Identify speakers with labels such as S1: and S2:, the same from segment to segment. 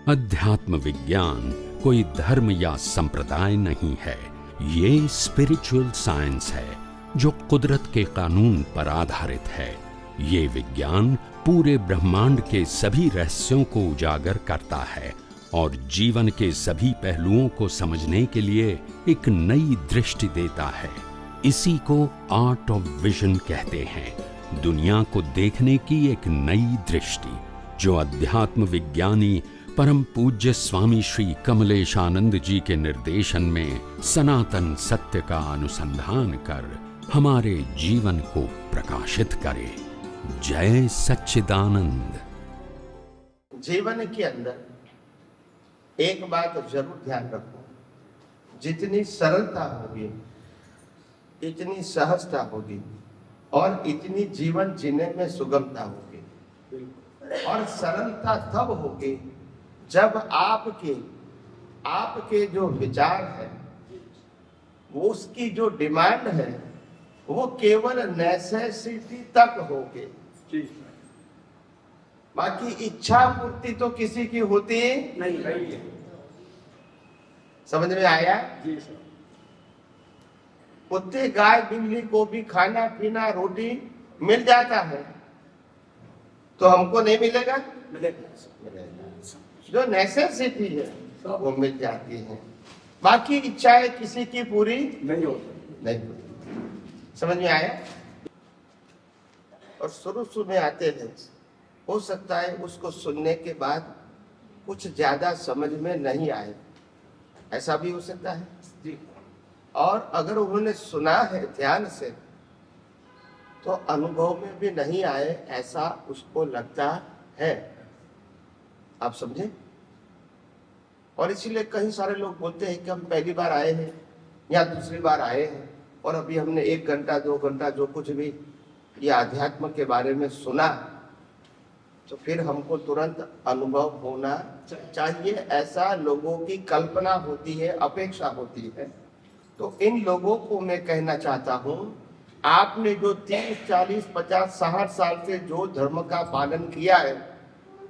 S1: अध्यात्म विज्ञान कोई धर्म या संप्रदाय नहीं है, ये स्पिरिचुअल साइंस है जो कुदरत के कानून पर आधारित है। ये विज्ञान पूरे ब्रह्मांड के सभी रहस्यों को उजागर करता है और जीवन के सभी पहलुओं को समझने के लिए एक नई दृष्टि देता है। इसी को आर्ट ऑफ विजन कहते हैं, दुनिया को देखने की एक नई दृष्टि, जो अध्यात्म विज्ञानी परम पूज्य स्वामी श्री कमलेशानंद जी के निर्देशन में सनातन सत्य का अनुसंधान कर हमारे जीवन को प्रकाशित करे। जय सच्चिदानंद।
S2: जीवन के अंदर एक बात जरूर ध्यान रखो, जितनी सरलता होगी, इतनी सहजता होगी और इतनी जीवन जीने में सुगमता होगी। और सरलता तब होगी जब आपके जो विचार है, वो उसकी जो डिमांड है, वो केवल नेसेसिटी तक होगी। बाकी इच्छा पूर्ति तो किसी की होती नहीं। समझ में आया? जी सर। कुत्ते गाय बिल्ली को भी खाना पीना रोटी मिल जाता है, तो हमको नहीं मिलेगा? मिलेगा। जो नेसेसिटी है वो मिल जाती है, बाकी इच्छाएं किसी की पूरी नहीं होती। समझ में आया? और शुरू में आते हैं, हो सकता है उसको सुनने के बाद कुछ ज्यादा समझ में नहीं आए, ऐसा भी हो सकता है जी। और अगर उन्होंने सुना है ध्यान से तो अनुभव में भी नहीं आए, ऐसा उसको लगता है। आप समझे? और इसीलिए कई सारे लोग बोलते हैं कि हम पहली बार आए हैं या दूसरी बार आए हैं और अभी हमने 1 घंटा 2 घंटा जो कुछ भी ये अध्यात्म के बारे में सुना, तो फिर हमको तुरंत अनुभव होना चाहिए, ऐसा लोगों की कल्पना होती है, अपेक्षा होती है। तो इन लोगों को मैं कहना चाहता हूँ, आपने जो 30, 40, 50, 60 साल से जो धर्म का पालन किया है,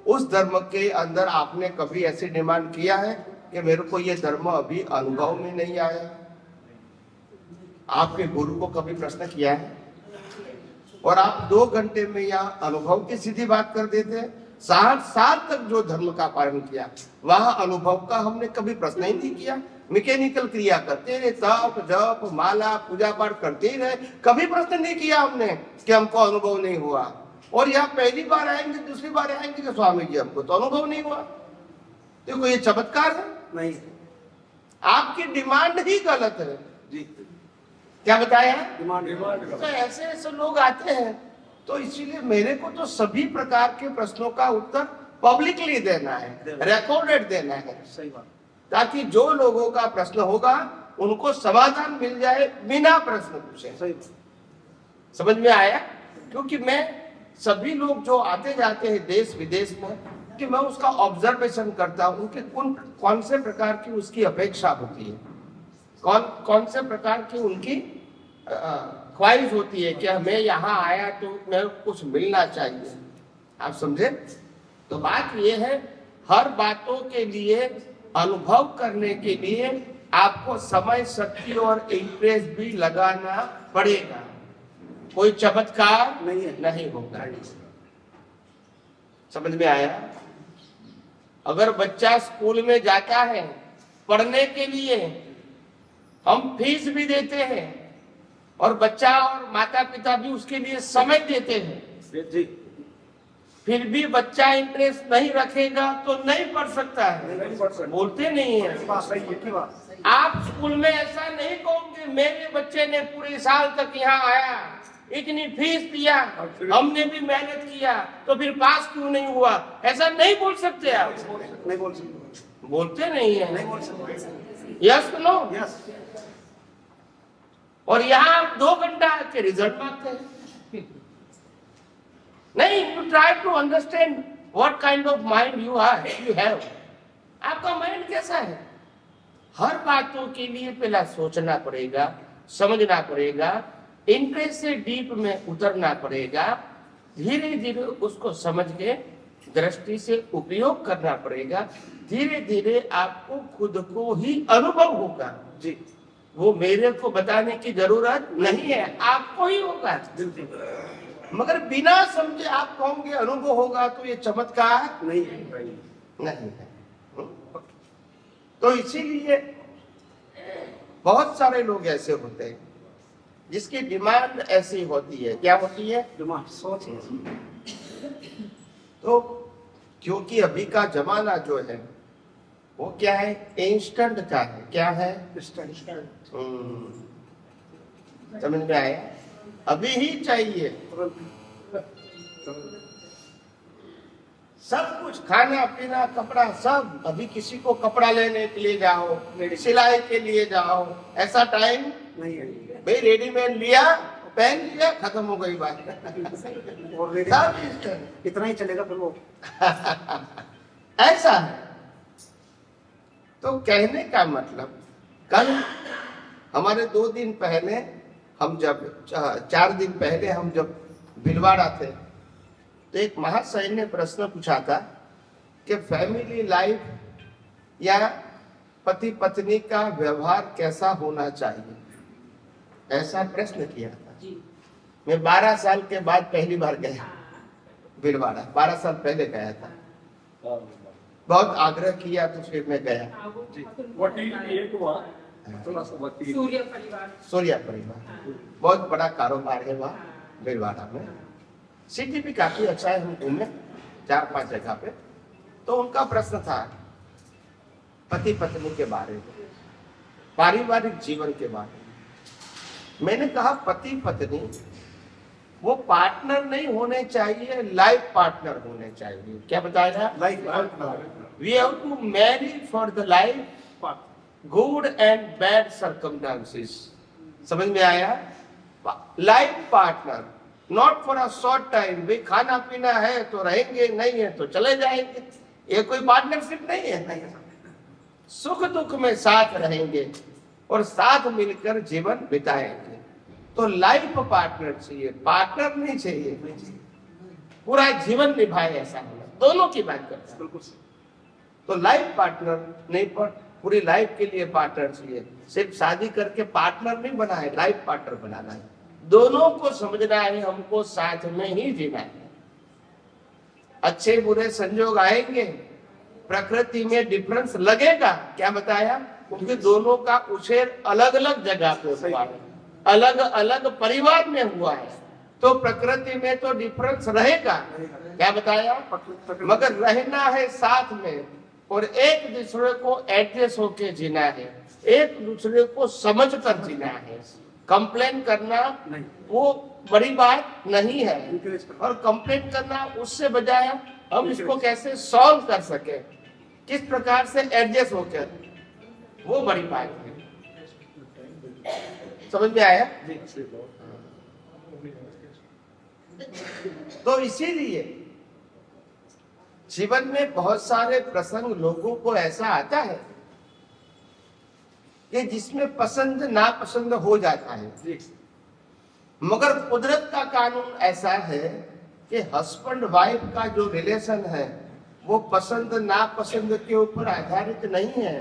S2: उस धर्म के अंदर आपने कभी ऐसी डिमांड किया है कि मेरे को ये धर्म अभी अनुभव में नहीं आया? आपके गुरु को कभी प्रश्न किया है? और आप 2 घंटे में यहाँ अनुभव की सीधी बात कर देते हैं। 60 साल तक जो धर्म का पालन किया, वहां अनुभव का हमने कभी प्रश्न ही नहीं किया। मैकेनिकल क्रिया करते रहे, तप जप माला पूजा पाठ करते ही रहे, कभी प्रश्न नहीं किया हमने कि हमको अनुभव नहीं हुआ। और यहाँ पहली बार आएंगे, दूसरी बार आएंगे कि स्वामी जी हमको तो अनुभव नहीं हुआ। देखो ये चमत्कार है नहीं, आपकी डिमांड ही गलत है जी। क्या बताया? डिमांड। तो ऐसे लोग आते हैं, तो इसीलिए मेरे को तो सभी प्रकार के प्रश्नों का उत्तर पब्लिकली देना है, रिकॉर्डेड देना है। सही बात। ताकि जो लोगों का प्रश्न होगा उनको समाधान मिल जाए बिना प्रश्न पूछे। सही। समझ में आया? क्योंकि मैं सभी लोग जो आते जाते हैं देश विदेश में, कि मैं उसका ऑब्जर्वेशन करता हूँ कि कौन से प्रकार की उसकी अपेक्षा होती है, कौन से प्रकार की उनकी ख्वाहिश होती है कि हमें यहाँ आया तो मैं कुछ मिलना चाहिए। आप समझे? तो बात ये है, हर बातों के लिए अनुभव करने के लिए आपको समय, शक्ति और इंटरेस्ट भी लगाना पड़ेगा। कोई चमत्कार नहीं होगा। समझ में आया? अगर बच्चा स्कूल में जाता है पढ़ने के लिए, हम फीस भी देते हैं और बच्चा और माता पिता भी उसके लिए समय देते हैं, फिर भी बच्चा इंटरेस्ट नहीं रखेगा तो नहीं पढ़ सकता है। बोलते नहीं है। आप स्कूल में ऐसा नहीं कहोगे मेरे बच्चे ने पूरे साल तक यहाँ आया, इतनी फीस दिया, हमने भी मेहनत किया, तो फिर पास क्यों नहीं हुआ? ऐसा नहीं बोल सकते आप। नहीं बोल सकते। बोलते नहीं है। नहीं बोल सकते। Yes no? यस। और यहाँ 2 घंटा के रिजल्ट मांगते हैं। नहीं, you try to understand what kind of mind you have. आपका माइंड कैसा है? हर बातों के लिए पहला सोचना पड़ेगा, समझना पड़ेगा, इंटरेस्ट से डीप में उतरना पड़ेगा, धीरे धीरे उसको समझ के दृष्टि से उपयोग करना पड़ेगा। धीरे धीरे आपको खुद को ही अनुभव होगा जी, वो मेरे को बताने की जरूरत नहीं है, आपको ही होगा। मगर बिना समझे आप कहोगे अनुभव होगा, तो ये चमत्कार नहीं है। तो इसीलिए बहुत सारे लोग ऐसे होते हैं जिसकी डिमांड ऐसी होती है। क्या होती है? डिमांड, सोच। तो क्योंकि अभी का जमाना जो है वो क्या है? इंस्टेंट का है। क्या है? इंस्टेंट। समझ में आया? अभी ही चाहिए सब कुछ, खाना पीना कपड़ा सब। अभी किसी को कपड़ा लेने के लिए जाओ, सिलाई के लिए जाओ, ऐसा टाइम नहीं है भाई। रेडीमेड लिया, पहन लिया, खत्म हो गई बात। और इतना ही चलेगा फिर वो। ऐसा है। तो कहने का मतलब, कल हमारे 2 दिन पहले हम जब 4 दिन पहले हम जब भिलवाड़ा थे, तो एक महाशय ने प्रश्न पूछा था कि फैमिली लाइफ या पति पत्नी का व्यवहार कैसा होना चाहिए, ऐसा प्रश्न किया था जी। मैं 12 साल के बाद पहली बार गया भिलवाड़ा, 12 साल पहले गया था। बहुत आग्रह किया तो फिर मैं गया। सूर्या परिवार बहुत बड़ा कारोबार है वहाँ भिलवाड़ा में। सिटी भी काफी अच्छा है, हम घूमे 4-5 जगह पे। तो उनका प्रश्न था पति पत्नी के बारे में, पारिवारिक जीवन के बारे में। मैंने कहा पति पत्नी वो पार्टनर नहीं होने चाहिए, लाइफ पार्टनर होने चाहिए। क्या बताया? Life partner. We have to marry for the life, good and bad circumstances. समझ में आया? Life partner, not for a short time. भाई खाना पीना है तो रहेंगे, नहीं है तो चले जाएंगे, ये कोई पार्टनरशिप नहीं है। नहीं, सुख दुख में साथ रहेंगे और साथ मिलकर जीवन बिताएंगे। तो लाइफ पार्टनर चाहिए, पार्टनर नहीं चाहिए पूरा जीवन निभाए, ऐसा होना। दोनों की बात करते हैं। तो लाइफ पार्टनर नहीं, पर पूरी लाइफ के लिए पार्टनर चाहिए। सिर्फ शादी करके पार्टनर नहीं बना है, लाइफ पार्टनर बनाना है। दोनों को समझना है, हमको साथ में ही जीना है। अच्छे बुरे संजोग आएंगे, प्रकृति में डिफरेंस लगेगा। क्या बताया? क्योंकि दोनों का उछेर अलग अलग जगह पे हुआ है, अलग अलग परिवार में हुआ है, तो प्रकृति में तो डिफरेंस रहेगा। क्या बताया? मगर रहना है साथ में और एक दूसरे को एडजस्ट होके जीना है, एक दूसरे को समझ कर जीना है। कंप्लेन करना वो बड़ी बात नहीं है, और कंप्लेन करना उससे बजाय हम इसको कैसे सॉल्व कर सके, किस प्रकार से एडजस्ट होकर, वो बड़ी बात है। समझ में आया? तो इसीलिए जीवन में बहुत सारे प्रसंग लोगों को ऐसा आता है कि जिसमें पसंद नापसंद हो जाता है। मगर कुदरत का कानून ऐसा है कि हस्बैंड वाइफ का जो रिलेशन है वो पसंद नापसंद के ऊपर आधारित नहीं है,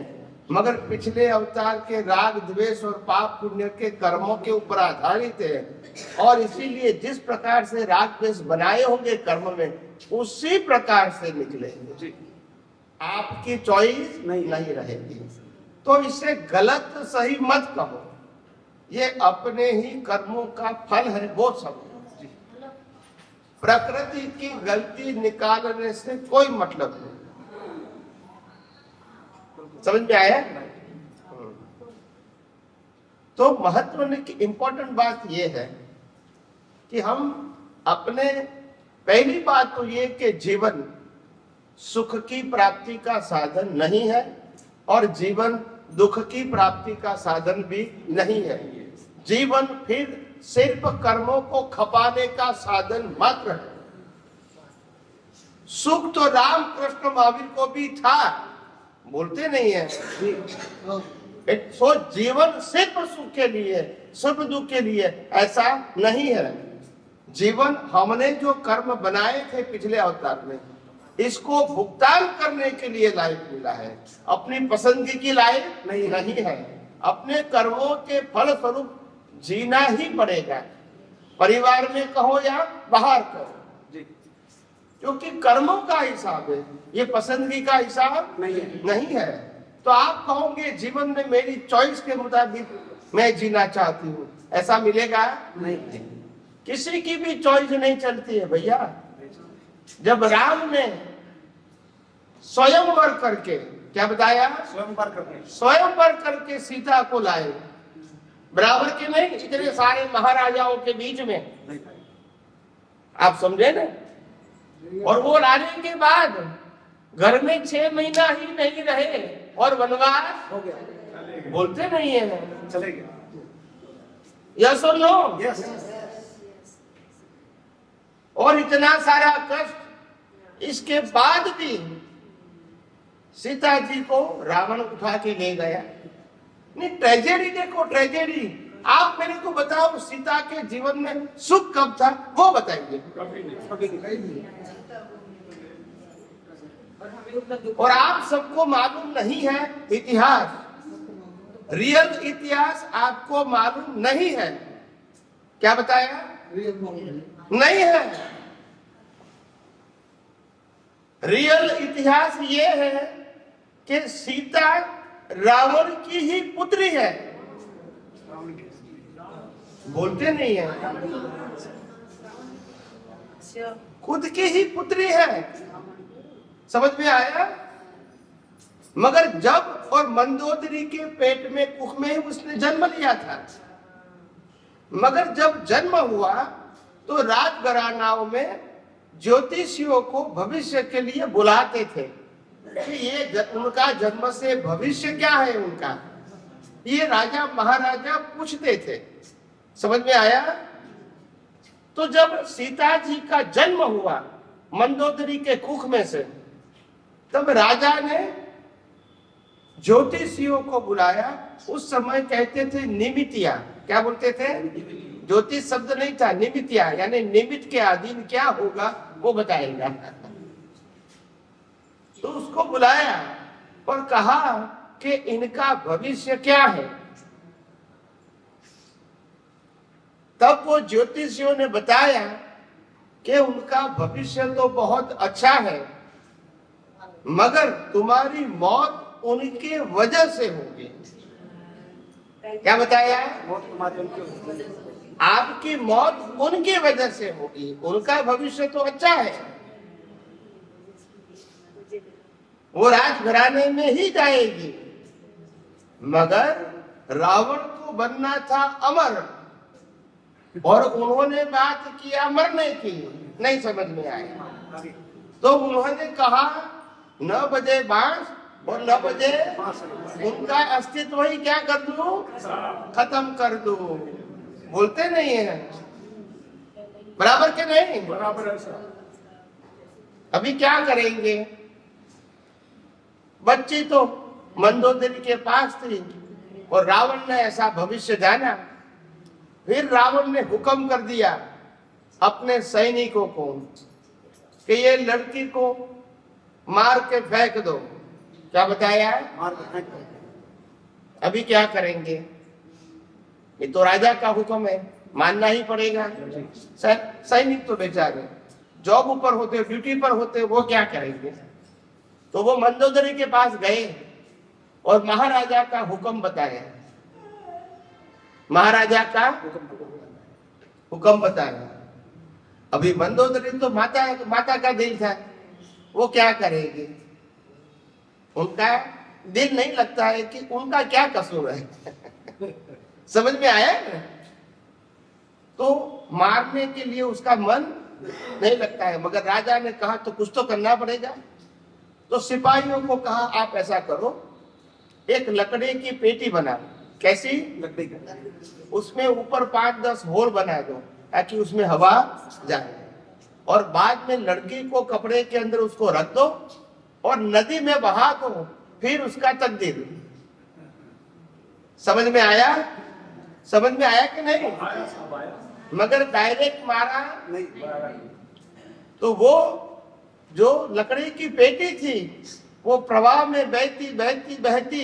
S2: मगर पिछले अवतार के राग द्वेष और पाप पुण्य के कर्मों के ऊपर आधारित है। और इसीलिए जिस प्रकार से राग द्वेष बनाए होंगे कर्म में, उसी प्रकार से निकलेंगे। आपकी चॉइस नहीं रहेगी। तो इसे गलत सही मत कहो, ये अपने ही कर्मों का फल है, वो सब। प्रकृति की गलती निकालने से कोई मतलब नहीं। समझ में आया? तो महत्वपूर्ण इंपॉर्टेंट बात यह है कि हम अपने, पहली बात तो ये कि जीवन सुख की प्राप्ति का साधन नहीं है और जीवन दुख की प्राप्ति का साधन भी नहीं है। जीवन फिर सिर्फ कर्मों को खपाने का साधन मात्र है। सुख तो राम कृष्ण महावीर को भी था, बोलते नहीं है। सो जीवन सिर्फ सुख के लिए, सुख दुख के लिए ऐसा नहीं है। जीवन हमने जो कर्म बनाए थे पिछले अवतार में, इसको भुगतान करने के लिए लायक मिला है, अपनी पसंदगी की लायक नहीं है। अपने कर्मों के फल स्वरूप जीना ही पड़ेगा, परिवार में कहो या बाहर कहो, क्योंकि कर्मों का हिसाब है, ये पसंदगी का हिसाब नहीं है। तो आप कहोगे जीवन में मेरी चॉइस के मुताबिक मैं जीना चाहती हूँ, ऐसा मिलेगा नहीं। किसी की भी चॉइस नहीं चलती है भैया। जब राम ने स्वयंवर करके, क्या बताया, स्वयंवर करके सीता को लाए, बराबर के नहीं, इतने सारे महाराजाओं के बीच में, आप समझे ना। और वो लाने के बाद घर में 6 महीना ही नहीं रहे और वनवास हो गया। बोलते नहीं है, चले गए। यस और नो? यस। और इतना सारा कष्ट, इसके बाद भी सीता जी को रावण उठा के ले गया। नहीं, ट्रेजेडी देखो, ट्रेजेडी। आप मेरे को बताओ, सीता के जीवन में सुख कब था, वो बताइए। और आप सबको मालूम नहीं है इतिहास, रियल इतिहास आपको मालूम नहीं है। क्या बताया? नहीं है। रियल इतिहास ये है कि सीता रावण की ही पुत्री है। बोलते नहीं है, खुद की ही पुत्री है। समझ में आया? मगर जब और मंदोदरी के पेट में, कुख में उसने जन्म लिया था, मगर जब जन्म हुआ तो राजघरानाओं में ज्योतिषियों को भविष्य के लिए बुलाते थे कि ये उनका जन्म से भविष्य क्या है उनका, ये राजा महाराजा पूछते थे। समझ में आया? तो जब सीता जी का जन्म हुआ मंदोदरी के कुख में से, तब राजा ने ज्योतिषियों को बुलाया। उस समय कहते थे निमितिया। क्या बोलते थे? ज्योतिष शब्द नहीं था, निमितिया, यानी निमित के अधीन क्या होगा वो बताएगा। तो उसको बुलाया और कहा कि इनका भविष्य क्या है। तब वो ज्योतिषियों ने बताया कि उनका भविष्य तो बहुत अच्छा है, मगर तुम्हारी मौत उनके वजह से होगी। क्या बताया? आपकी मौत उनकी वजह से होगी। उनका भविष्य तो अच्छा है, वो राजघराने में ही जाएगी, मगर रावण को बनना था अमर, और उन्होंने बात किया मरने की। नहीं समझ में आया तो उन्होंने कहा 9 बजे बांस और 9 बजे उनका अस्तित्व ही क्या कर दूं, खत्म कर दूं। बोलते नहीं है, बराबर के नहीं? बराबर है सर। अभी क्या करेंगे? बच्ची तो मंदोदरी के पास थी और रावण ने ऐसा भविष्य जाना। फिर रावण ने हुक्म कर दिया अपने सैनिकों को कि ये लड़की को मार के फेंक दो। क्या बताया? मार के फेंक दो। अभी क्या करेंगे? ये तो राजा का हुक्म है, मानना ही पड़ेगा। सैनिक तो बेचारे जॉब ऊपर होते, ड्यूटी पर होते, वो क्या करेंगे? तो वो मंदोदरी के पास गए और महाराजा का हुक्म बताया। महाराजा का हुक्म बताया। अभी मंदोदरी तो माता का दिल था, वो क्या करेगी? उनका दिल नहीं लगता है कि उनका क्या कसूर है। समझ में आया? तो मारने के लिए उसका मन नहीं लगता है, मगर राजा ने कहा तो कुछ तो करना पड़ेगा। तो सिपाहियों को कहा आप ऐसा करो, एक लकड़ी की पेटी बना। कैसी? लकड़ी का। उसमें ऊपर 5-10 होल बना दो ताकि उसमें हवा जाए, और बाद में लड़की को कपड़े के अंदर उसको रख दो और नदी में बहा दो, फिर उसका तकदीर। समझ में आया? समझ में आया कि नहीं? मगर डायरेक्ट मारा नहीं। तो वो जो लकड़ी की पेटी थी वो प्रवाह में बहती बहती बहती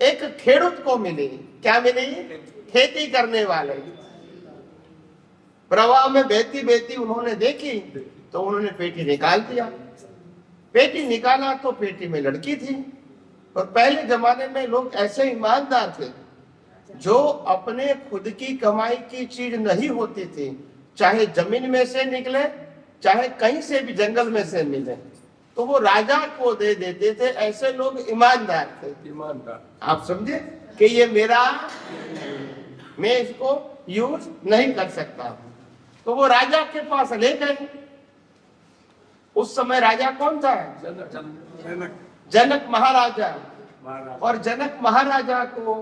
S2: एक खेडूत को मिली। क्या मिली? खेती करने वाले। प्रवाह में बहती बहती उन्होंने देखी तो उन्होंने पेटी निकाल दिया। पेटी निकाला तो पेटी में लड़की थी। और पहले जमाने में लोग ऐसे ईमानदार थे जो अपने खुद की कमाई की चीज नहीं होती थी, चाहे जमीन में से निकले चाहे कहीं से भी जंगल में से मिले, तो वो राजा को दे देते थे। ऐसे लोग ईमानदार थे। ईमानदार, आप समझे कि ये मेरा, मैं इसको यूज नहीं कर सकता। तो वो राजा के पास ले गए। उस समय राजा कौन था? जनक महाराजा। और जनक महाराजा को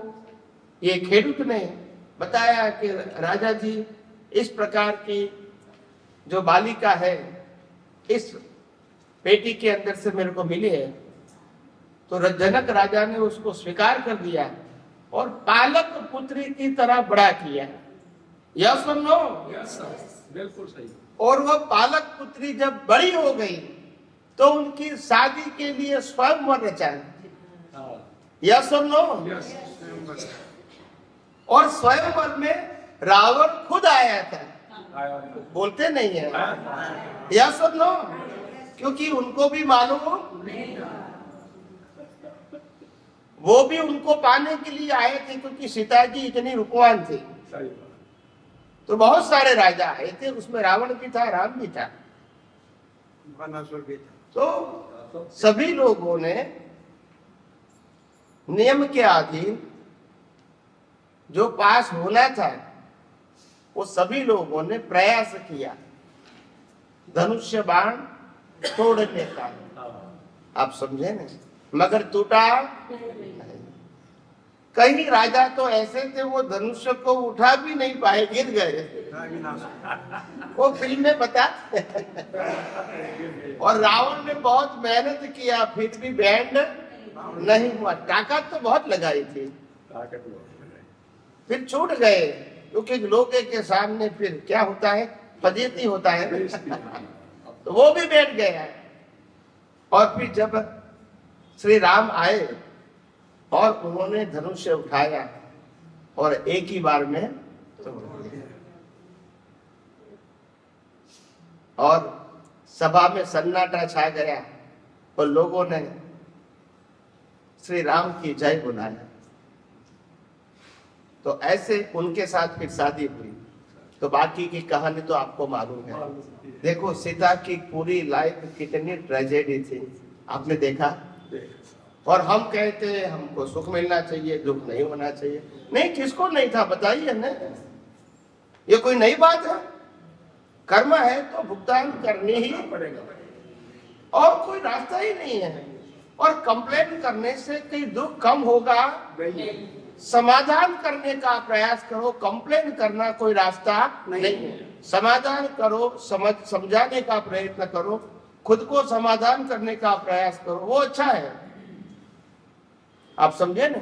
S2: ये खेडूत ने बताया कि राजा जी, इस प्रकार की जो बालिका है इस पेटी के अंदर से मेरे को मिली है। तो जनक राजा ने उसको स्वीकार कर दिया और पालक पुत्री की तरह बड़ा किया। यस और नो? बिल्कुल सही। और वह पालक पुत्री जब बड़ी हो गई तो उनकी शादी के लिए स्वयंवर रचा। यस और नो? और स्वयंवर में रावण खुद आया था। बोलते नहीं है। यस और नो? क्योंकि उनको भी मालूम, वो भी उनको पाने के लिए आए थे क्योंकि सीता जी इतनी रूपवान थी। तो बहुत सारे राजा आए थे, उसमें रावण भी था, राम भी था, तो सभी लोगों ने नियम के अधीन जो पास होना था वो सभी लोगों ने प्रयास किया धनुष्य बाण तोड़ने का। आप समझे ना? मगर टूटा नहीं। कई राजा तो ऐसे थे वो धनुष्य को उठा भी नहीं पाए, गिर गए। वो फिल्म में बता। और रावण ने बहुत मेहनत किया फिर भी बैंड नहीं हुआ। ताकत तो बहुत लगाई थी, फिर छूट गए क्योंकि लोगे के सामने फिर क्या होता है? फजीती होता है। तो वो भी बैठ गया। और फिर जब श्री राम आए और उन्होंने धनुष्य उठाया और एक ही बार में तोड़ दिया। और सभा में सन्नाटा छा गया और लोगों ने श्री राम की जय बुलाया। तो ऐसे उनके साथ फिर शादी हुई। तो बाकी की कहानी तो आपको मालूम है। देखो सीता की पूरी लाइफ कितनी ट्रेजेडी थी, आपने देखा। और हम कहते हैं हमको सुख मिलना चाहिए, दुख नहीं होना चाहिए। नहीं, किसको नहीं था बताइए ना? ये कोई नई बात है? कर्म है तो भुगतान करनी ही पड़ेगा और कोई रास्ता ही नहीं है। और कंप्लेन करने से कोई दुख कम होगा? समाधान करने का प्रयास करो। कंप्लेन करना कोई रास्ता नहीं है। समाधान करो, समझाने का प्रयत्न करो, खुद को समाधान करने का प्रयास करो, वो अच्छा है। आप समझे ना?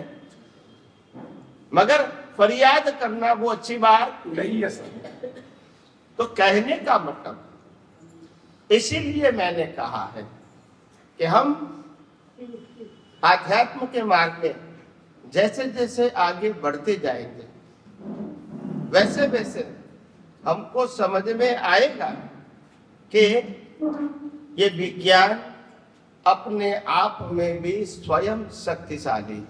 S2: मगर फरियाद करना वो अच्छी बात नहीं है। तो कहने का मतलब, इसीलिए मैंने कहा है कि हम आध्यात्म के मार्ग में जैसे जैसे आगे बढ़ते जाएंगे वैसे वैसे हमको समझ में आएगा कि ये विज्ञान अपने आप में भी स्वयं शक्तिशाली।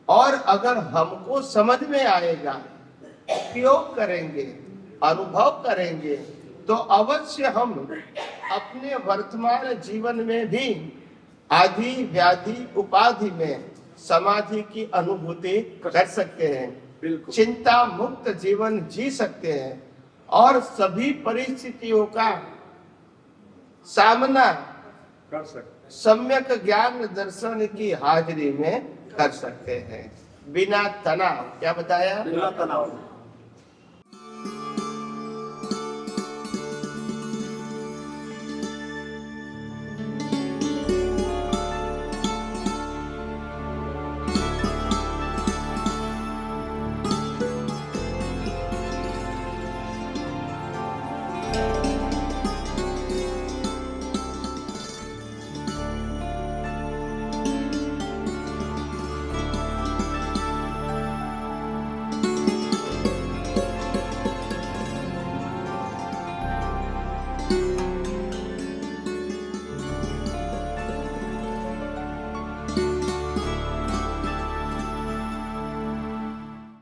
S2: और अगर हमको समझ में आएगा, उपयोग करेंगे, अनुभव करेंगे, तो अवश्य हम अपने वर्तमान जीवन में भी आदि व्याधि उपाधि में समाधि की अनुभूति कर सकते हैं। चिंता मुक्त जीवन जी सकते हैं और सभी परिस्थितियों का सामना कर सकते, सम्यक ज्ञान दर्शन की हाजिरी में कर सकते हैं बिना तनाव। क्या बताया? बिना तनाव।